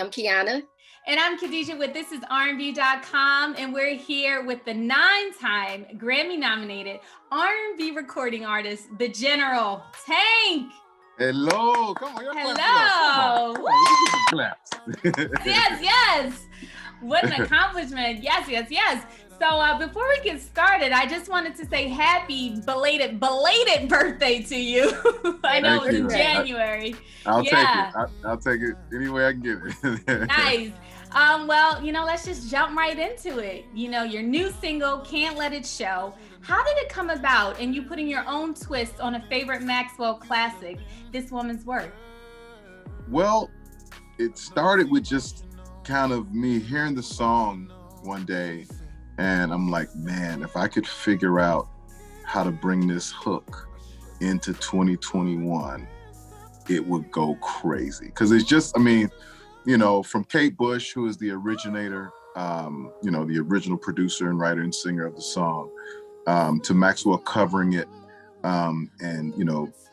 am Kiana. And I'm Khadijah with ThisIsRnB.com, and we're here with the 9-time Grammy-nominated R&B recording artist, the General Tank. Hello, come on. Hello. Claps. Yes. What an accomplishment. Yes. So before we get started, I just wanted to say happy belated birthday to you. I know it's in January. I'll take it. I'll take it any way I can get it. Nice. Well, let's just jump right into it. Your new single, Can't Let It Show. How did it come about and you putting your own twist on a favorite Maxwell classic, This Woman's Worth? Well, it started with just kind of me hearing the song one day, and I'm like, man, if I could figure out how to bring this hook into 2021, it would go crazy. Because it's just, from Kate Bush, who is the originator, the original producer and writer and singer of the song, to Maxwell covering it and,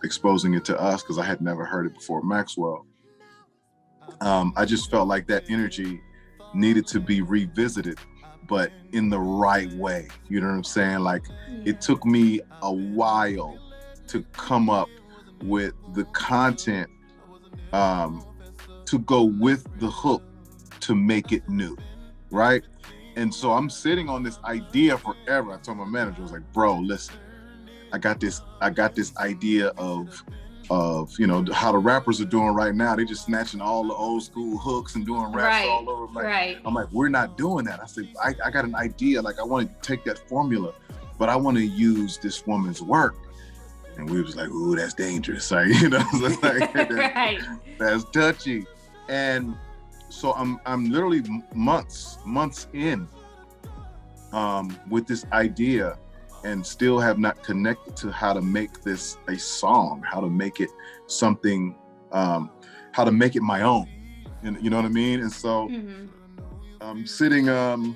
exposing it to us, because I had never heard it before Maxwell. I just felt like that energy needed to be revisited, but in the right way. You know what I'm saying? Like, it took me a while to come up with the content to go with the hook to make it new, right? And so I'm sitting on this idea forever. I told my manager, I was like, bro, listen, I got this idea of how the rappers are doing right now. They just snatching all the old school hooks and doing raps all over. Right. I'm like, we're not doing that. I said, I got an idea. Like, I want to take that formula, but I want to use This Woman's Work. And we was like, ooh, that's dangerous. Like, Right. That's touchy. And so I'm literally months in with this idea, and still have not connected to how to make this a song, how to make it something, how to make it my own. And you know what I mean? And so I'm sitting in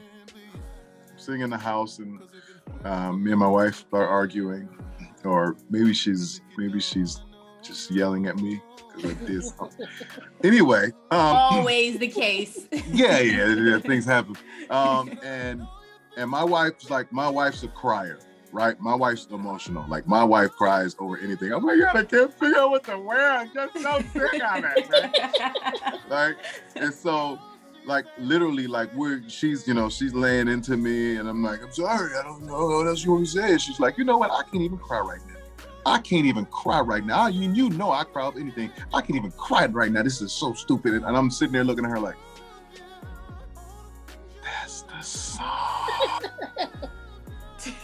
the house, and me and my wife are arguing, or maybe she's just yelling at me because I did something. Anyway. Always the case. Yeah, things happen. And my wife's a crier, right? My wife's emotional. Like, my wife cries over anything. I'm like, God, I can't figure out what to wear. I'm just so sick on it, right? Like, and so, like, literally, like, she's laying into me, and I'm like, I'm sorry, I don't know what else you want to say. She's like, you know what? I can't even cry right now. I can't even cry right now. You know I cry over anything. I can't even cry right now. This is so stupid. And I'm sitting there looking at her like, that's the song.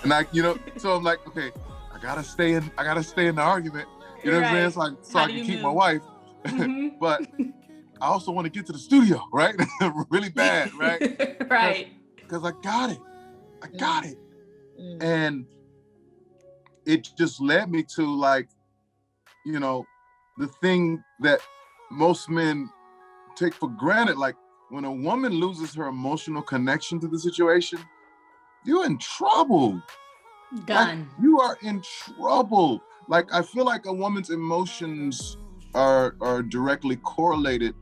And so I'm like, okay, I gotta stay in the argument. You know what I'm saying? It's like, so I can keep my wife. But I also want to get to the studio, right? Really bad, right? Right. Because I got it. And it just led me to, like, the thing that most men take for granted. Like, when a woman loses her emotional connection to the situation, you're in trouble. Done. Like, you are in trouble. Like, I feel like a woman's emotions are directly correlated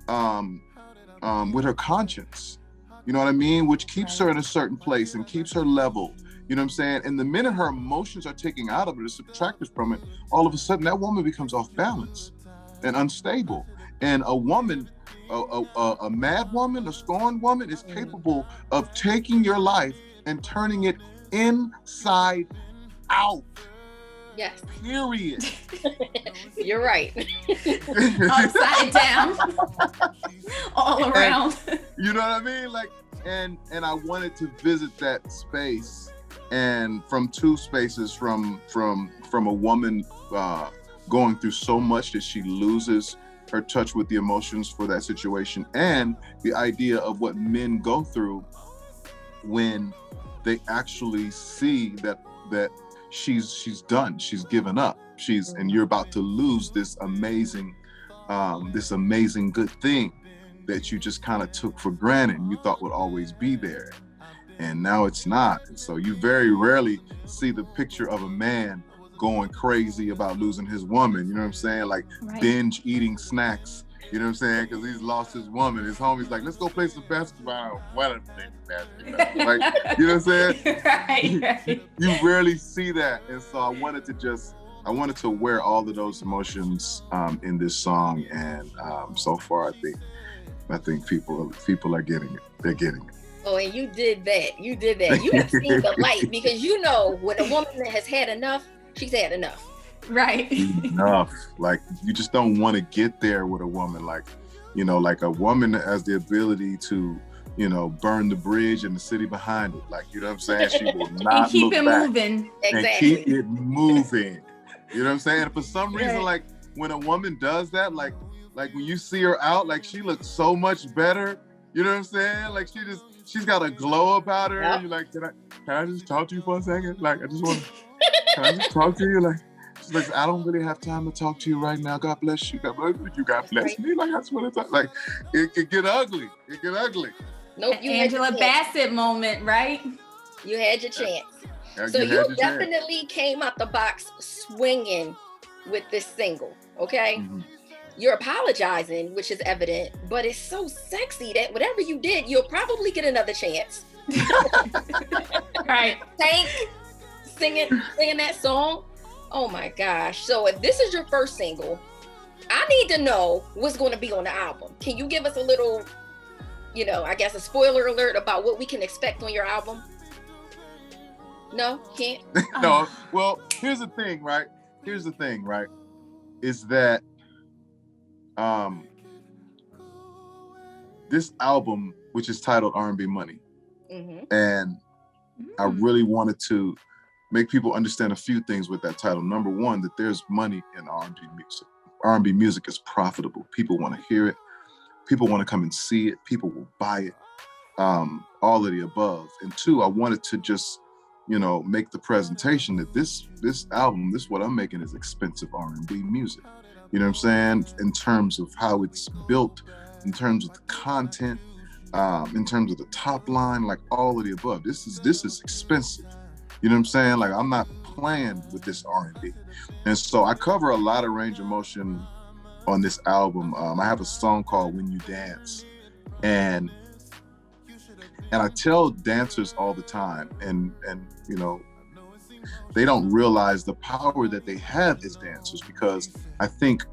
with her conscience. You know what I mean? Which keeps her in a certain place and keeps her level. You know what I'm saying? And the minute her emotions are taken out of it or subtracted from it, all of a sudden that woman becomes off balance and unstable. And a woman, a mad woman, a scorned woman, is capable of taking your life and turning it inside out. Yes. Period. You're right. Upside down. All around. You know what I mean? Like, and I wanted to visit that space, and from two spaces, from a woman going through so much that she loses her touch with the emotions for that situation, and the idea of what men go through when they actually see that she's done, she's given up, and you're about to lose this amazing good thing that you just kind of took for granted and you thought would always be there, and now it's not. And so you very rarely see the picture of a man going crazy about losing his woman, you know what I'm saying? Like, binge eating snacks You know what I'm saying? Because he's lost his woman. His homie's like, let's go play some basketball. I don't want to play basketball. Like, you know what I'm saying? Right. You rarely see that. And so I wanted to wear all of those emotions in this song. And so far, I think people are getting it. They're getting it. Oh, and you did that. You have seen the light, because you know when a woman has had enough, she's had enough. Right. Enough. Like, you just don't want to get there with a woman. Like, you know, like a woman that has the ability to, you know, burn the bridge and the city behind it. Like, you know what I'm saying? She will not and keep look it back. moving. Exactly. And keep it moving. You know what I'm saying? And for some reason, Right. like when a woman does that, like when you see her out, like she looks so much better. You know what I'm saying? Like she's got a glow about her. Yep. You're like, can I just talk to you for a second? Like, can I just talk to you? Like, she's like, I don't really have time to talk to you right now. God bless you. God bless you. God bless me. Like, I just want to talk. Like, it could get ugly. It get ugly. Nope, you had Angela your chance. Bassett moment, right? You had your chance. Like, So had you your chance. definitely came out the box swinging with this single, okay? Mhm. You're apologizing, which is evident, but it's so sexy that whatever you did, you'll probably get another chance. Right. Singing that song. Oh my gosh. So if this is your first single, I need to know what's going to be on the album. Can you give us a little, you know, I guess a spoiler alert about what we can expect on your album? No, can't. No, well, here's the thing, right? Is that this album, which is titled R&B Money, and I really wanted to make people understand a few things with that title. Number one, that there's money in R&B music. R&B music is profitable. People want to hear it. People want to come and see it. People will buy it. All of the above. And two, I wanted to just, you know, make the presentation that this album, what I'm making is expensive R&B music. You know what I'm saying? In terms of how it's built, in terms of the content, in terms of the top line, like all of the above. This is expensive. You know what I'm saying? Like, I'm not playing with this R&B. And so I cover a lot of range of motion on this album. I have a song called When You Dance. And I tell dancers all the time, and you know, they don't realize the power that they have as dancers, because I think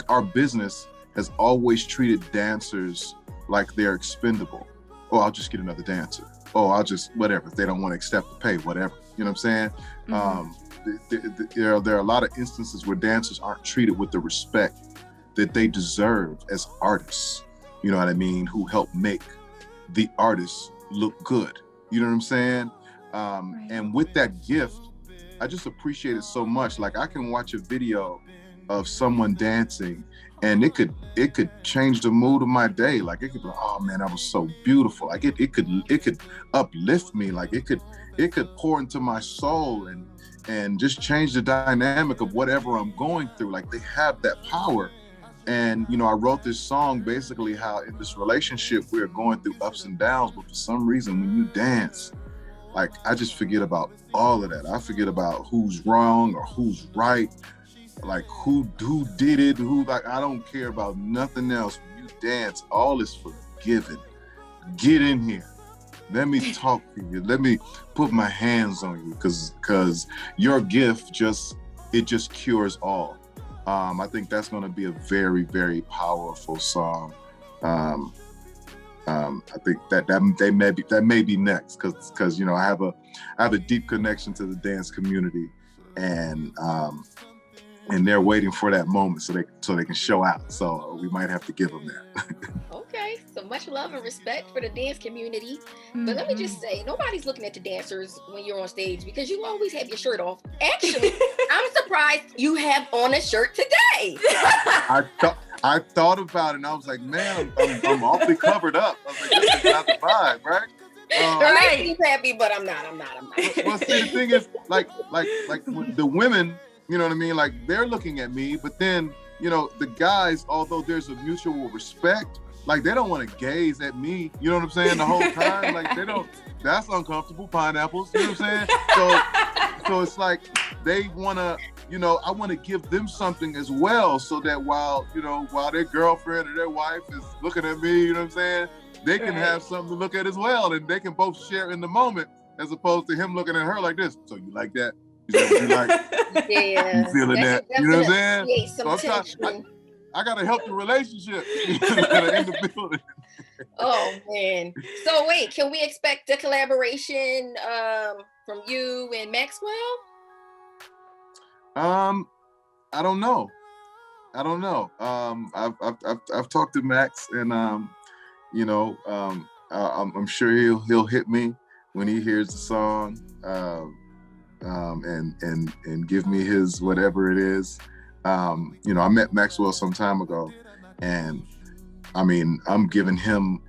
our business has always treated dancers like they're expendable. Oh, I'll just get another dancer. Oh, I'll just, whatever. If they don't want to accept the pay, whatever. You know what I'm saying? There are a lot of instances where dancers aren't treated with the respect that they deserve as artists. You know what I mean? Who help make the artists look good. You know what I'm saying? Right. And with that gift, I just appreciate it so much. Like, I can watch a video of someone dancing, and it could change the mood of my day. Like, it could be like, oh man, that was so beautiful. Like, it could uplift me. Like, it could pour into my soul and just change the dynamic of whatever I'm going through. Like, they have that power. And, you know, I wrote this song basically how in this relationship we're going through ups and downs, but for some reason when you dance, like, I just forget about all of that. I forget about who's wrong or who's right, like who did it, like, I don't care about nothing else. When you dance, all is forgiven. Get in here. Let me talk to you. Let me put my hands on you, because your gift just cures all. I think that's going to be a very, very powerful song. I think that may be next, because you know, I have a deep connection to the dance community, and they're waiting for that moment so they can show out. So we might have to give them that. Okay, so much love and respect for the dance community. But let me just say, nobody's looking at the dancers when you're on stage, because you always have your shirt off. Actually, I'm surprised you have on a shirt today. I thought about it, and I was like, man, I'm awfully covered up. I was like, this is not the vibe, right? It makes me happy, but I'm not. Well, see, the thing is, like the women, you know what I mean? Like, they're looking at me, but then, you know, the guys, although there's a mutual respect, like, they don't want to gaze at me, you know what I'm saying, the whole time. Like, they don't, that's uncomfortable, pineapples, you know what I'm saying? So it's like, they want to you know, I want to give them something as well, so that while their girlfriend or their wife is looking at me, you know what I'm saying, they can have something to look at as well, and they can both share in the moment, as opposed to him looking at her like this. So you like that? You like? Yeah. You feeling that? You know what I'm saying? Some tension. I gotta help the relationship in the building. Oh man. So wait, can we expect a collaboration from you and Maxwell? I don't know. I've talked to Max, and I'm sure he'll hit me when he hears the song, and give me his whatever it is. I met Maxwell some time ago, and I mean, I'm giving him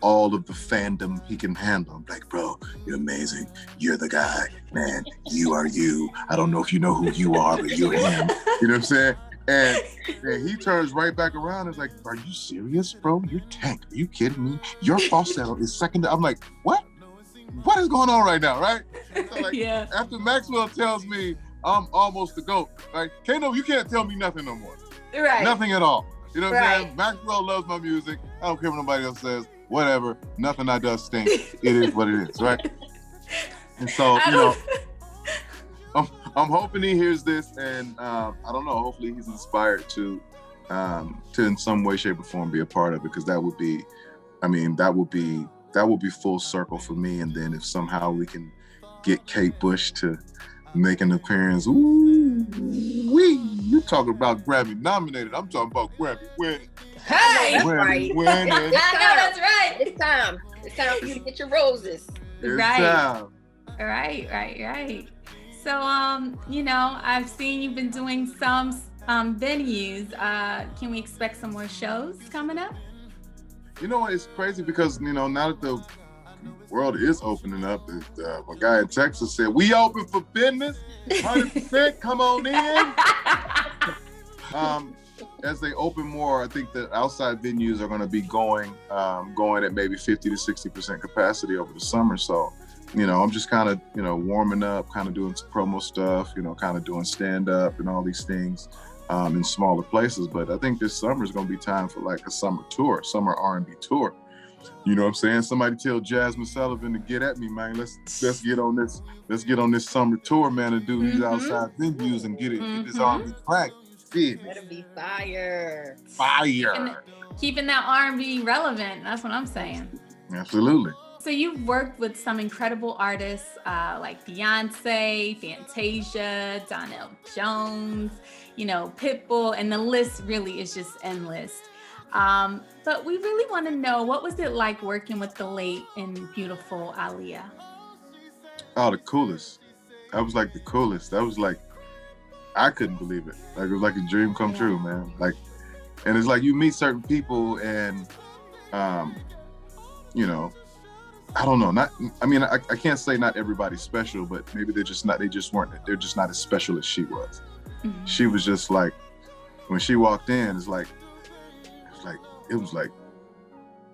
all of the fandom he can handle. I'm like, bro, you're amazing. You're the guy, man. You are you. I don't know if you know who you are, but you're him. You know what I'm saying? And he turns right back around and is like, are you serious, bro? You're tanked. Are you kidding me? Your falsetto is second. I'm like, what? What is going on right now, right? So like, after Maxwell tells me I'm almost the GOAT, like, Kano, you can't tell me nothing no more. Right. Nothing at all. You know what I'm saying? Maxwell loves my music. I don't care what nobody else says. Whatever. Nothing I does stink. It is what it is, right? And so, I'm hoping he hears this, and I don't know. Hopefully, he's inspired to in some way, shape, or form be a part of it, because that would be full circle for me. And then if somehow we can get Kate Bush to make an appearance, you talking about Grammy nominated? I'm talking about Grammy winning. Hey, winning. I know that's right. It's time for you to get your roses. Right. Right. So, I've seen you've been doing some venues. Can we expect some more shows coming up? You know what? It's crazy because, now that the world is opening up, my guy in Texas said, we open for business, 100%, come on in. As they open more, I think that outside venues are going to be going at maybe 50 to 60% capacity over the summer. So, I'm just kind of, warming up, kind of doing some promo stuff, kind of doing stand-up and all these things in smaller places. But I think this summer is going to be time for like a summer R&B tour. You know what I'm saying? Somebody tell Jasmine Sullivan to get at me, man. Let's get on this. Let's get on this summer tour, man, and do these outside venues and get this R&B crack. That'll be fire. Keeping that R&B relevant. That's what I'm saying. Absolutely. So you've worked with some incredible artists like Beyonce, Fantasia, Donnell Jones, Pitbull, and the list really is just endless. But we really want to know, what was it like working with the late and beautiful Aaliyah? Oh, the coolest. That was like the coolest. That was like, I couldn't believe it. Like, it was like a dream come true, man. Like, and it's like you meet certain people and, I don't know. I can't say not everybody's special, but maybe they're just not as special as she was. Mm-hmm. She was just like, when she walked in, it was like,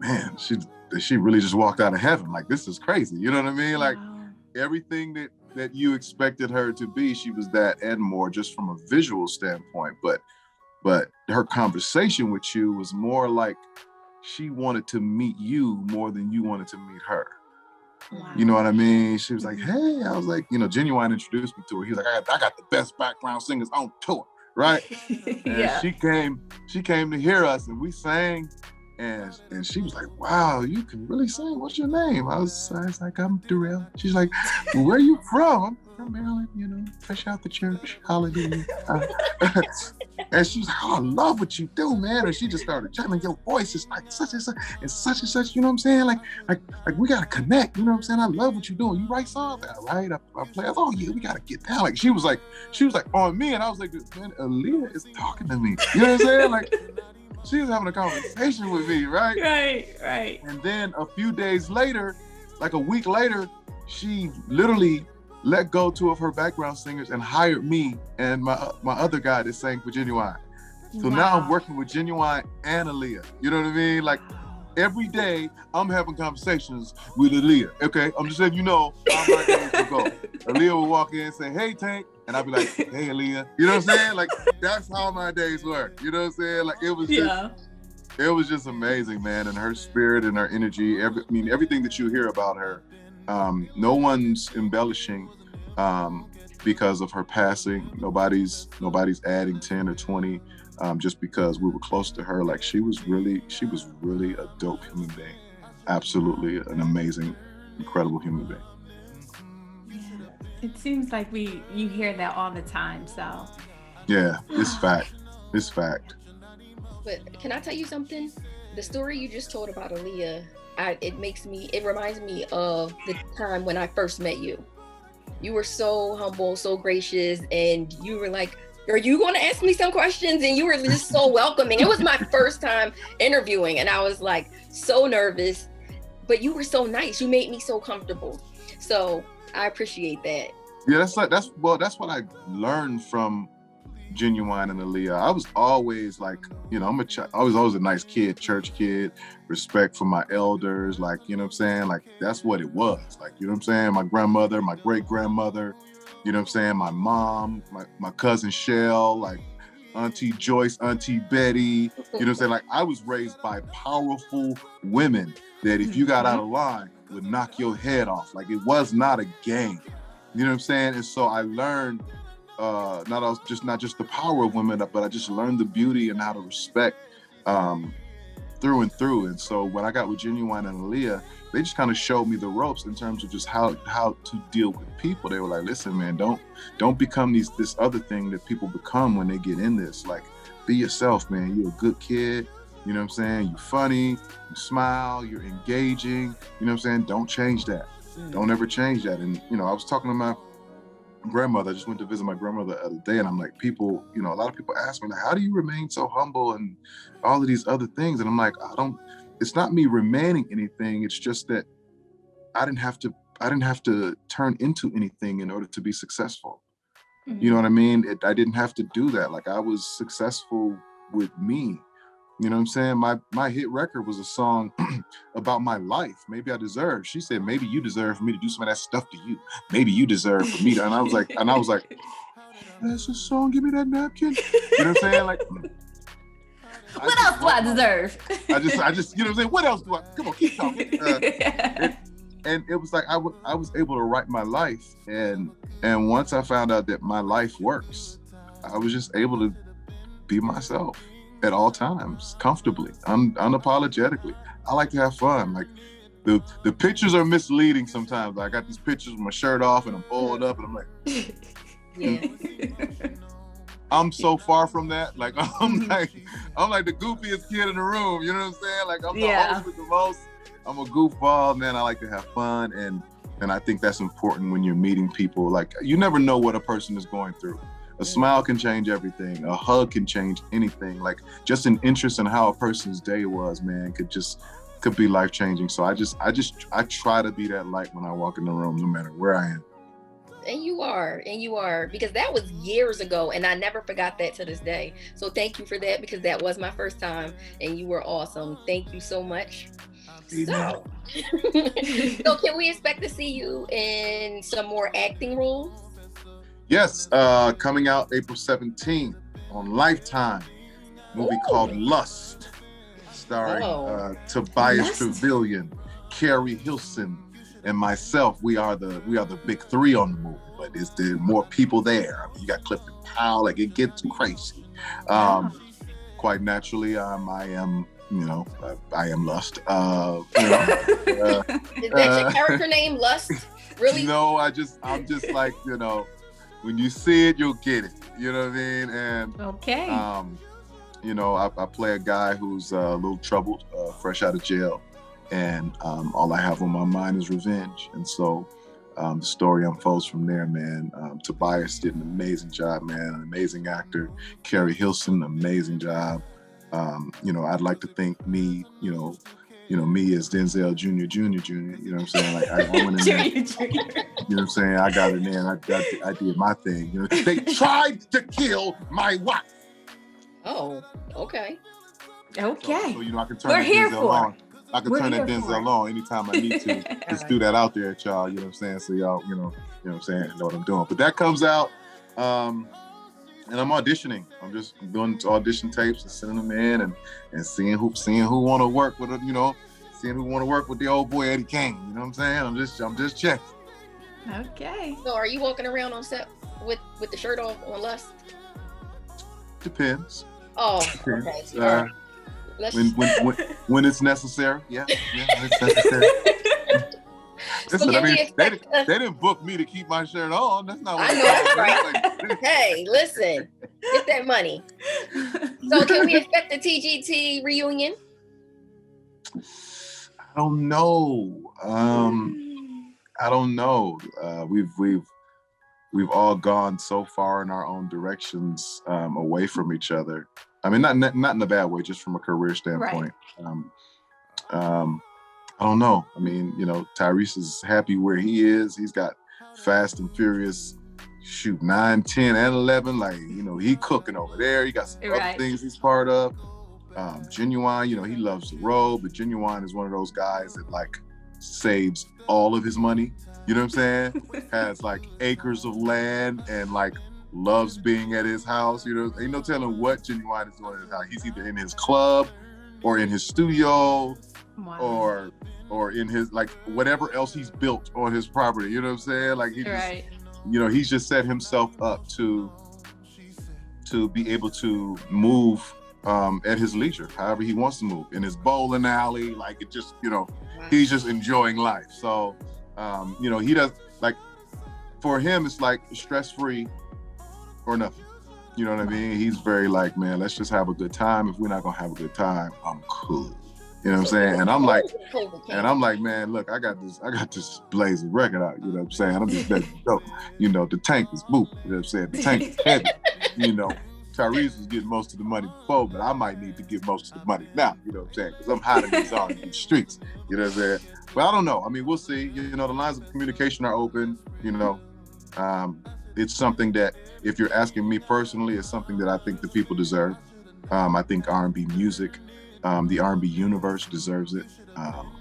man, she really just walked out of heaven. Like, this is crazy. You know what I mean? Like, everything that you expected her to be, she was that and more, just from a visual standpoint. But her conversation with you was more like she wanted to meet you more than you wanted to meet her. Wow. You know what I mean? She was like, hey, I was like, Genuine introduced me to her. He was like, I got the best background singers on tour, right? And she came to hear us, and we sang, and she was like, wow, you can really sing. What's your name? I was like, I'm Darrell. She's like, well, where are you from? I'm from Maryland, fresh out the church, hallelujah. And she was like, oh, I love what you do, man. And she just started chanting, your voice is like such and such and such and such, you know what I'm saying? Like we gotta connect, you know what I'm saying? I love what you're doing. You write songs, right? I play, oh yeah, we gotta get down. Like she was like on me, and I was like, man, Aaliyah is talking to me. You know what I'm saying? Like she was having a conversation with me, right? Right. And then a few days later, like a week later, she literally let go 2 of her background singers and hired me and my other guy that sang for Genuine. So now I'm working with Genuine and Aaliyah. You know what I mean? Like every day I'm having conversations with Aaliyah. Okay, I'm just letting you know how my days will go. Aaliyah will walk in and say, "Hey, Tank," and I'll be like, "Hey, Aaliyah." You know what I'm saying? Like that's how my days work. You know what I'm saying? Like it was just amazing, man. And her spirit and her energy. Everything that you hear about her, no one's embellishing because of her passing. Nobody's adding 10 or 20 just because we were close to her. Like she was really a dope human being. Absolutely an amazing, incredible human being. Yeah. It seems like you hear that all the time. So yeah, it's fact. It's fact. But can I tell you something? The story you just told about Aaliyah, it reminds me of the time when I first met you. You were so humble, so gracious, and you were like, "Are you going to ask me some questions?" And you were just so welcoming. It was my first time interviewing, and I was like so nervous, but you were so nice. You made me so comfortable. So I appreciate that. Yeah, that's what I learned from Genuine and Aaliyah. I was always like, you know, I was always a nice kid, church kid, respect for my elders, like, you know what I'm saying? Like, that's what it was. Like, you know what I'm saying? My grandmother, my great-grandmother, you know what I'm saying? My mom, my cousin Shell, like Auntie Joyce, Auntie Betty, you know what I'm saying? Like, I was raised by powerful women that if you got out of line would knock your head off. Like, it was not a game. You know what I'm saying? And so I learned not just the power of women, but I just learned the beauty and how to respect through and through. And so when I got with Genuine and Aaliyah, they just kind of showed me the ropes in terms of just how to deal with people. They were like, "Listen, man, don't become this other thing that people become when they get in this. Like, be yourself, man. You're a good kid. You know what I'm saying? You're funny, you smile, you're engaging. You know what I'm saying? Don't change that. Don't ever change that." And you know, I was talking to my grandmother. I just went to visit my grandmother the other day, and I'm like, people, you know, a lot of people ask me, like, "How do you remain so humble and all of these other things?" And I'm like, it's not me remaining anything. It's just that I didn't have to turn into anything in order to be successful. Mm-hmm. You know what I mean? I didn't have to do that. Like, I was successful with me. You know what I'm saying? My hit record was a song about my life. Maybe I deserve. She said, "Maybe you deserve for me to do some of that stuff to you. Maybe you deserve for me to." And I was like, "That's a song. Give me that napkin." You know what I'm saying? Like, what else do I deserve? I just, you know what I'm saying? What else do I? Come on, keep talking. And it was like I was able to write my life, and once I found out that my life works, I was just able to be myself at all times, comfortably, unapologetically. I like to have fun. Like, the pictures are misleading sometimes. I got these pictures with my shirt off and I'm pulled up and I'm like, yeah. I'm so far from that. Like, I'm like the goofiest kid in the room. You know what I'm saying? Like, I'm the host with the most. I'm a goofball, man. I like to have fun, and I think that's important when you're meeting people. Like, you never know what a person is going through. A smile can change everything. A hug can change anything. Like, just an interest in how a person's day was, man, could be life changing. So I try to be that light when I walk in the room, no matter where I am. And you are, because that was years ago, and I never forgot that to this day. So thank you for that, because that was my first time, and you were awesome. Thank you so much. So can we expect to see you in some more acting roles? Yes, coming out April 17th on Lifetime, a movie called Lust, starring Tobias Trevelyan, Carrie Hilson, and myself. We are the big three on the movie, but there more people there. I mean, you got Clifton Powell, like, it gets crazy. Quite naturally, I am Lust. Is that your character name, Lust? Really? No, I'm just like, you know, when you see it, you'll get it. You know what I mean? And okay. You know, I play a guy who's a little troubled, fresh out of jail, and all I have on my mind is revenge. And so the story unfolds from there, man. Tobias did an amazing job, man. An amazing actor. Carrie Hilson, amazing job. You know, I'd like to think me, you know, me as Denzel Jr., you know what I'm saying? Like, I went in there, you know what I'm saying? I got in there and I did my thing. You know, they tried to kill my wife. Oh, okay. Okay. So you know, I can turn We're here Denzel for. on. I can turn that Denzel on anytime I need to. Just do that out there at y'all, you know what I'm saying? So y'all, you know what I'm saying, know what I'm doing. But that comes out, and I'm auditioning. I'm just doing audition tapes and sending them in and seeing who want to work with, seeing who want to work with the old boy Eddie Kane. You know what I'm saying? I'm just checking. Okay. So are you walking around on set with the shirt off on Lust? Depends. Oh, Depends. okay. When it's necessary, yeah, when it's necessary. Listen, So I mean, they didn't book me to keep my shirt on. That's not what I know that's right. Hey, listen, get that money. So can we expect the TGT reunion? I don't know. I don't know. We've all gone so far in our own directions, away from each other. I mean, not in a bad way, just from a career standpoint. Right. I don't know. I mean, Tyrese is happy where he is. He's got Fast and Furious, 9, 10, and 11. Like, he cooking over there. He got some other things he's part of. Genuine, he loves the road, but Genuine is one of those guys that like saves all of his money. You know what I'm saying? Has like acres of land and like loves being at his house. Ain't no telling what Genuine is doing at his house. He's either in his club or in his studio. Wow. Or in his, like, whatever else he's built on his property, you know what I'm saying? Like, he's just set himself up to be able to move at his leisure, however he wants to move, in his bowling alley, like, it just, he's just enjoying life. So, he does, like, for him, it's like stress-free or nothing. You know what I mean? He's very like, man, let's just have a good time. If we're not gonna have a good time, I'm cool. You know what I'm saying? And I'm like, man, look, I got this blazing record out, you know what I'm saying? I'm just letting you know. The tank is moving, you know what I'm saying? The tank is heavy, Tyrese was getting most of the money before, but I might need to get most of the money now, you know what I'm saying? Because I'm hot in these R&B streets, you know what I'm saying? But I don't know. I mean, we'll see. The lines of communication are open, It's something that, if you're asking me personally, it's something that I think the people deserve. I think R&B music, the R&B universe deserves it.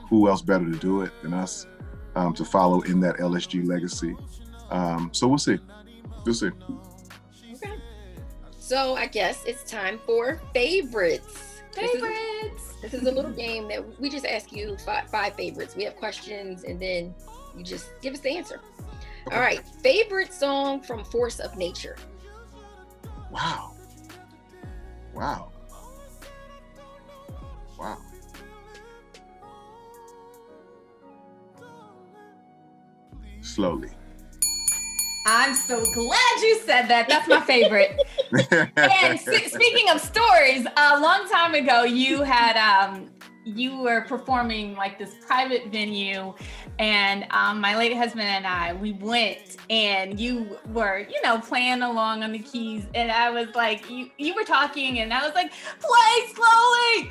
Who else better to do it than us, to follow in that LSG legacy? So we'll see. We'll see. Okay. So I guess it's time for favorites. This is a little game that we just ask you five favorites. We have questions and then you just give us the answer. Okay. All right. Favorite song from Force of Nature. Wow. Slowly. I'm so glad you said that. That's my favorite. And speaking of stories, a long time ago, you were performing like this private venue, and my late husband and I, we went, and you were, playing along on the keys, and I was like, you were talking, and I was like, play slowly,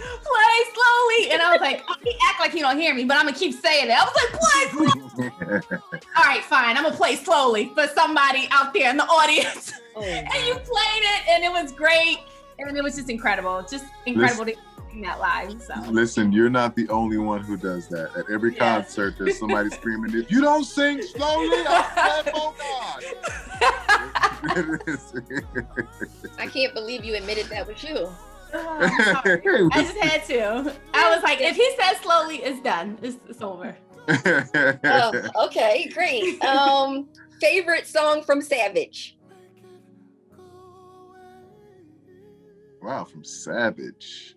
and I was like, he act like he don't hear me, but I'm gonna keep saying it. I was like, play slowly. All right, fine, I'm gonna play slowly for somebody out there in the audience. Oh, and you played it, and it was great, and it was just incredible to that live. So listen, you're not the only one who does that. At every concert, there's somebody screaming, "If you don't sing slowly, I'll play I can't believe you admitted that was you. I just had to. I was like, if he says slowly, it's done. It's over. Oh, okay, great. Favorite song from Savage. Wow, from Savage.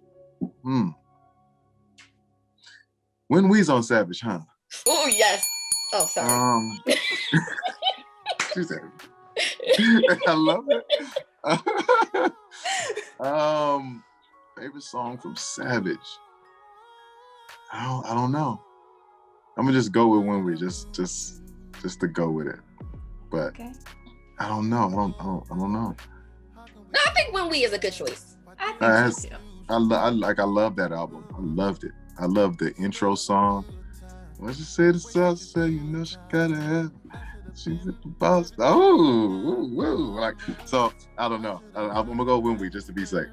When we's on Savage, huh? Oh yes. Oh, sorry. She said, I love it. Favorite song from Savage. I don't know. I'm gonna just go with When We, just to go with it. But okay. I don't know. I don't know. No, I think When We is a good choice. I think so too. I love that album. I loved it. I love the intro song. When she said the sauce, say she gotta have. She's at the boss. Like, so I don't know. I'm gonna go When We just to be safe.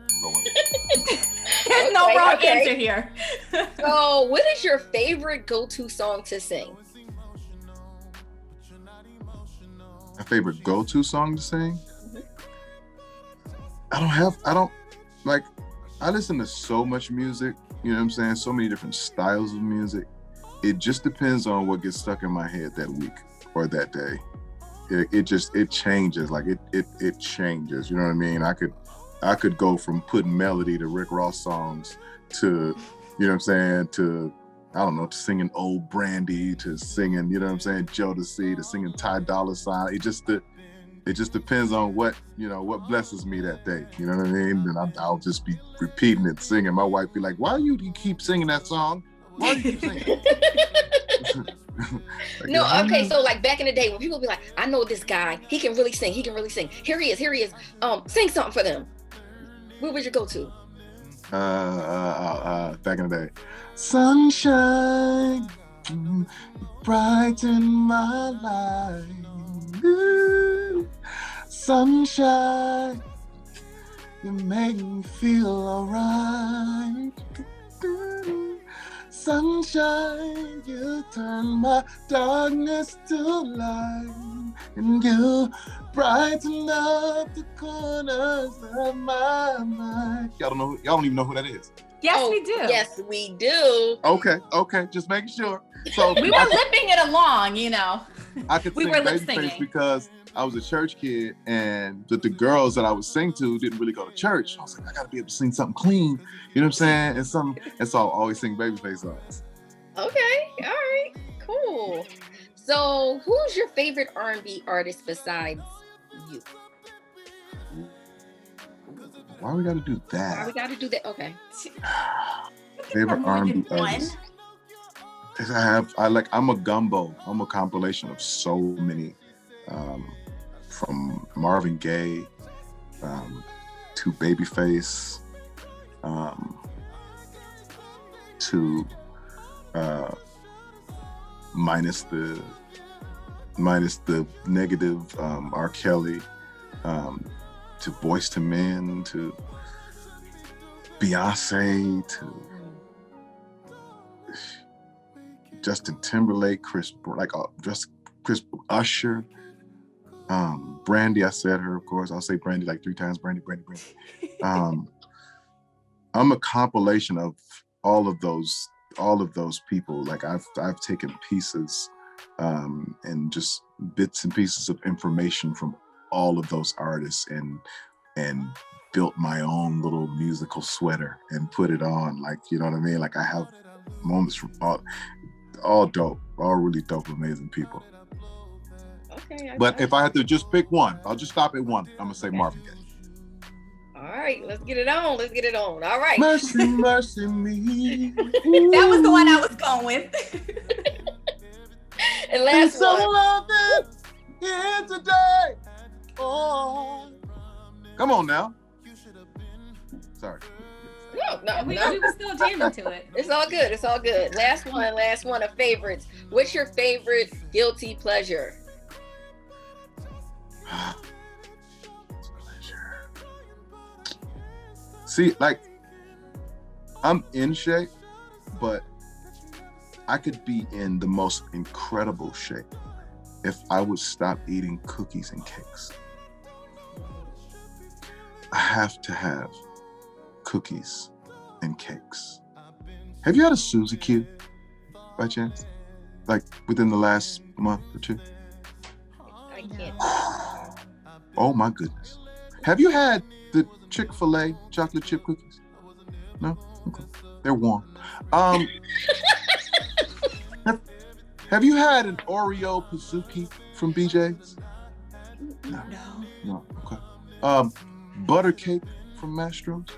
There's no wrong answer here. So, what is your favorite go-to song to sing? My favorite go-to song to sing? I listen to so much music, you know what I'm saying? So many different styles of music. It just depends on what gets stuck in my head that week or that day. It changes, like it changes, you know what I mean? I could go from putting melody to Rick Ross songs to, you know what I'm saying, to, I don't know, to singing Old Brandy, to singing, you know what I'm saying, Jodeci, to singing Ty Dolla $ign. It just depends on what, you know, what blesses me that day. You know what I mean? And I'll just be repeating it, singing. My wife be like, why do you keep singing that song? Why do you keep singing? So like back in the day when people be like, I know this guy, he can really sing. Here he is. Sing something for them. What was your go-to? Back in the day. Sunshine, brighten my life. Ooh, sunshine, you make me feel alright. Sunshine, you turn my darkness to light, and you brighten up the corners of my mind. Y'all don't even know who that is. Yes, we do. Yes, we do. Okay, just making sure. So we were lipping it along, you know. I could sing Babyface because I was a church kid, and the girls that I would sing to didn't really go to church. I was like, I gotta be able to sing something clean, you know what I'm saying? And so I'll always sing Babyface songs. Okay, all right, cool. So who's your favorite R&B artist besides you? Why we gotta do that? Okay. Favorite R&B artist. I'm a gumbo. I'm a compilation of so many, from Marvin Gaye to Babyface to minus the negative R. Kelly, to Boyz II Men, to Beyonce, to Justin Timberlake, Chris Usher, Brandy. I said her, of course. I'll say Brandy like 3 times. Brandy. I'm a compilation of all of those people. Like I've taken pieces and just bits and pieces of information from all of those artists and built my own little musical sweater and put it on. Like, you know what I mean? Like I have moments from all dope, all really dope, amazing people. Okay. But if I had to just pick one, I'll just stop at one. I'm gonna say Marvin Gaye. All right, let's get it on. All right. Mercy, mercy me. That was the one I was going with. And last one. So loving here today. Oh, come on now. Sorry. No. We were still jamming to it. It's all good. Last one of favorites. What's your favorite guilty pleasure? See, like, I'm in shape, but I could be in the most incredible shape if I would stop eating cookies and cakes. I have to have cookies and cakes. Have you had a Suzy Q by chance? Like within the last month or two? I can't. Oh my goodness. Have you had the Chick-fil-A chocolate chip cookies? No? Okay. They're warm. Have you had an Oreo Pizookie from BJ's? No. Okay. Butter cake from Mastro's?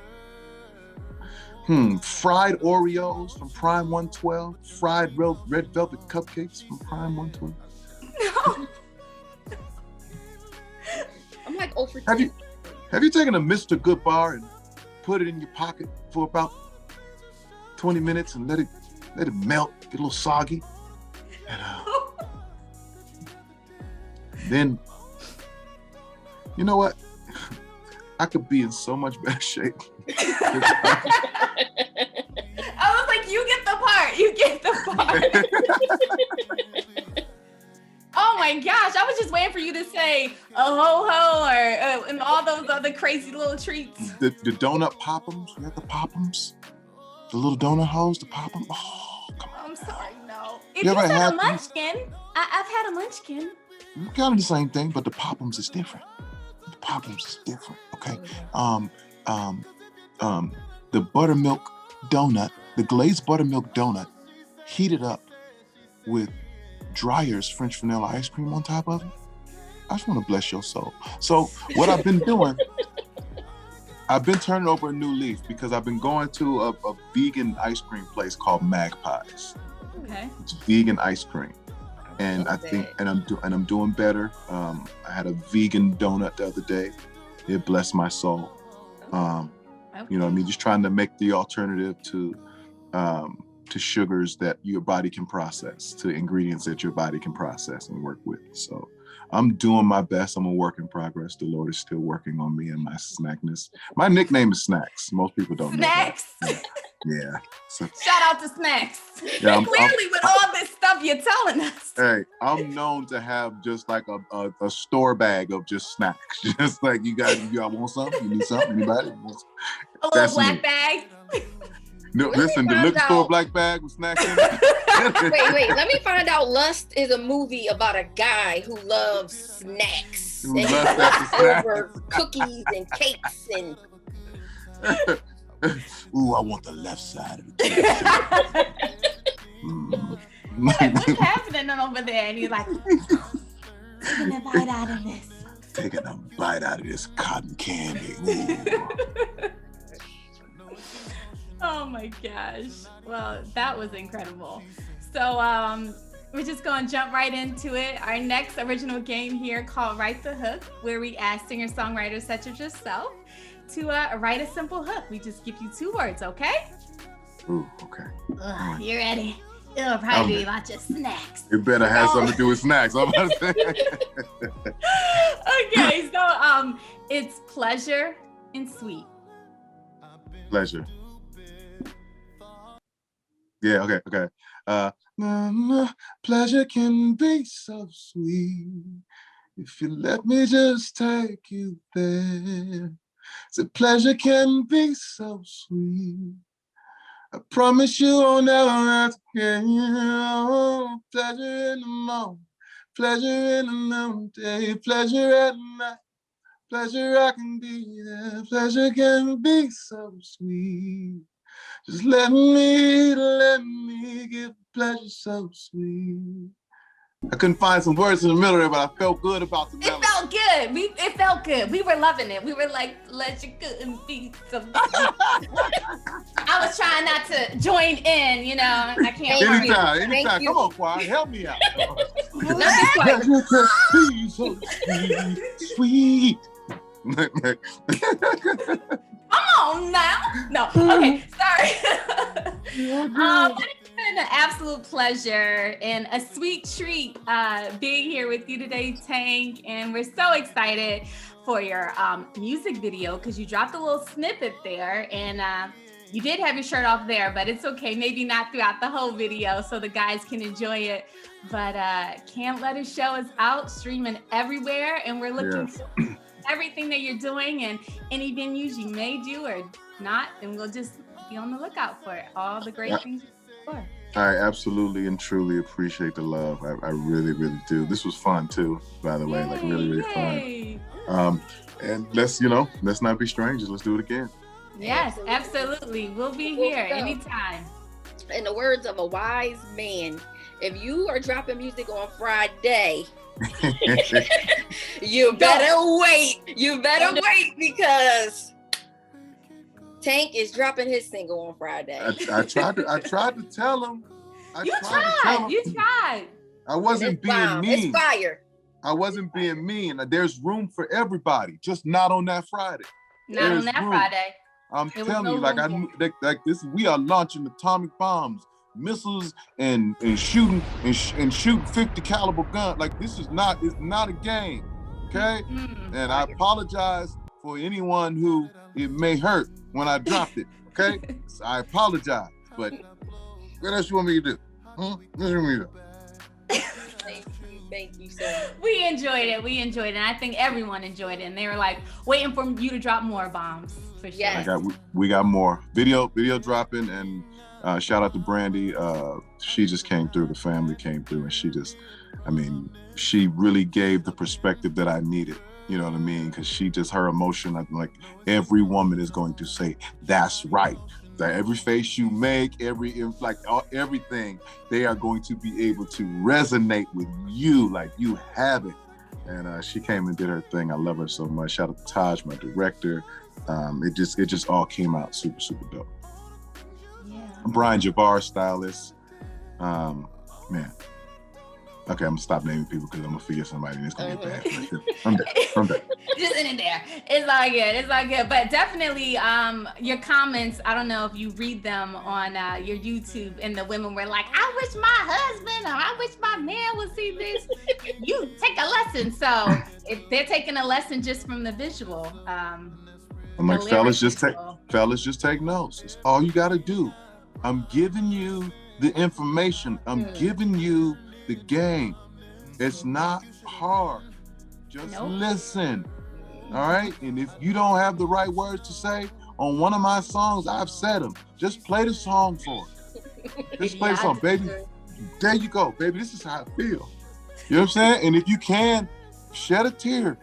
Fried Oreos from Prime 112? Fried red velvet cupcakes from Prime 112? No. I'm like, oh, for 10. Have you taken a Mr. Good bar and put it in your pocket for about 20 minutes and let it melt, get a little soggy? And then, you know what? I could be in so much better shape. I was like, you get the part. You get the part. Oh my gosh, I was just waiting for you to say a ho-ho or and all those other crazy little treats. The donut pop-ums, you have the pop-ums? The little donut hoes, the pop-ums? Oh, come on. I'm sorry, no. If You you ever said a had munchkin, I've had a munchkin. Kind of the same thing, but the pop-ums is different. The pop-ums is different, okay? The buttermilk donut, the glazed buttermilk donut, heated up with Dreyer's French vanilla ice cream on top of it. I just want to bless your soul. So what I've been doing, I've been turning over a new leaf because I've been going to a vegan ice cream place called Magpies. Okay. It's vegan ice cream. And I think, and I'm doing better. I had a vegan donut the other day. It blessed my soul. You know what I mean? Just trying to make the alternative to sugars that your body can process, to ingredients that your body can process and work with. So I'm doing my best. I'm a work in progress. The Lord is still working on me and my snackness. My nickname is Snacks. Most people don't Snacks. know that. Yeah. So, Shout out to Snacks. Yeah, Clearly, with all this stuff you're telling us. Hey, I'm known to have just like a store bag of just snacks. Just like you want something? You need something? Anybody? A little black bag. No, listen, the liquor store black bag with snacks in it. Wait, let me find out. Lust is a movie about a guy who loves snacks. Who and loves he after fights over cookies and cakes and ooh, I want the left side of the What's happening over there? And he's like, taking a bite out of this. Taking a bite out of this cotton candy. Ooh. Oh my gosh. Well, that was incredible. So we're just going to jump right into it. Our next original game here called Write the Hook, where we ask singer-songwriters such as yourself to write a simple hook. We just give you 2 words, okay? Ooh, okay. Ugh, you ready? It'll probably be about your snacks. It better have something to do with snacks. I'm about to say. Okay, so it's pleasure and sweet. Pleasure. Yeah, okay. Pleasure can be so sweet if you let me just take you there. So pleasure can be so sweet. I promise you I'll never have to care. Oh, pleasure in the morning, pleasure in the noonday, pleasure at night, pleasure I can be there. Pleasure can be so sweet. Just let me give pleasure so sweet. I couldn't find some words in the middle there, but I felt good about the melody. It felt good. It felt good. We were loving it. We were like, pleasure couldn't be so sweet. I was trying not to join in, you know. I can't. Anytime. Come on, choir, help me out. Pleasure could be so sweet. Come on now. No, okay, sorry. It's been an absolute pleasure and a sweet treat being here with you today, Tank. And we're so excited for your music video because you dropped a little snippet there and you did have your shirt off there, but it's okay. Maybe not throughout the whole video so the guys can enjoy it. But Can't Let It Show is out, streaming everywhere. And we're looking for everything that you're doing and any venues you may do or not. And we'll just be on the lookout for it. All the great things you're for. I absolutely and truly appreciate the love. I really, really do. This was fun too, by the way, like really fun. And let's not be strangers. Let's do it again. Yes, absolutely. We'll be here anytime. In the words of a wise man, if you are dropping music on Friday, you better wait. You better wait because Tank is dropping his single on Friday. I tried to tell him. You tried. I wasn't being mean. It's fire. I wasn't being mean. There's room for everybody, just not on that Friday. Not on that Friday. I'm telling you, like this, we are launching atomic bombs, missiles, and shooting 50 caliber guns. Like it's not a game, okay? And I apologize for anyone who it may hurt when I dropped it. Okay, so I apologize. But what else you want me to do? What else you want me to do? Thank you so much. We enjoyed it. And I think everyone enjoyed it. And they were like waiting for you to drop more bombs for sure. Yes. We got more video dropping, and shout out to Brandy. She just came through. The family came through, and she really gave the perspective that I needed. You know what I mean? Because she just, her emotion, like every woman is going to say, that's right. That every face you make, everything, they are going to be able to resonate with you like you have it. And she came and did her thing. I love her so much. Shout out to Taj, my director. It just all came out super, super dope. Yeah. Brian Jabbar, stylist. Man. Okay, I'm gonna stop naming people because I'm gonna forget somebody and it's gonna get bad. I'm done. Just in there. It's all good. But definitely, your comments, I don't know if you read them on your YouTube, and the women were like, I wish my husband or I wish my man would see this. You take a lesson. So if they're taking a lesson just from the visual. I'm like, fellas, just take notes. It's all you gotta do. I'm giving you the information. I'm giving you the game. It's not hard. Just listen. All right? And if you don't have the right words to say, on one of my songs, I've said them. Just play the song for it. Just play the song, baby. There you go, baby. This is how I feel. You know what I'm saying? And if you can, shed a tear.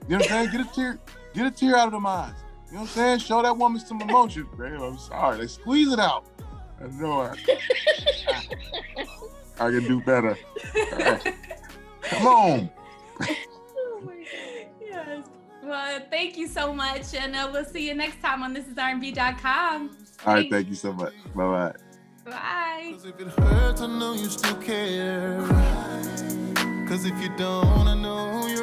You know what I'm saying? Get a tear out of them eyes. You know what I'm saying? Show that woman some emotion. Babe, I'm sorry. Let's squeeze it out. I know I can do better. Right. Come on. Yes. Well, thank you so much. And we'll see you next time on ThisIsRnB.com. All right. Thank you so much. Bye-bye. Bye. 'Cause if it hurts, I know you still care. 'Cause if you don't, I know you're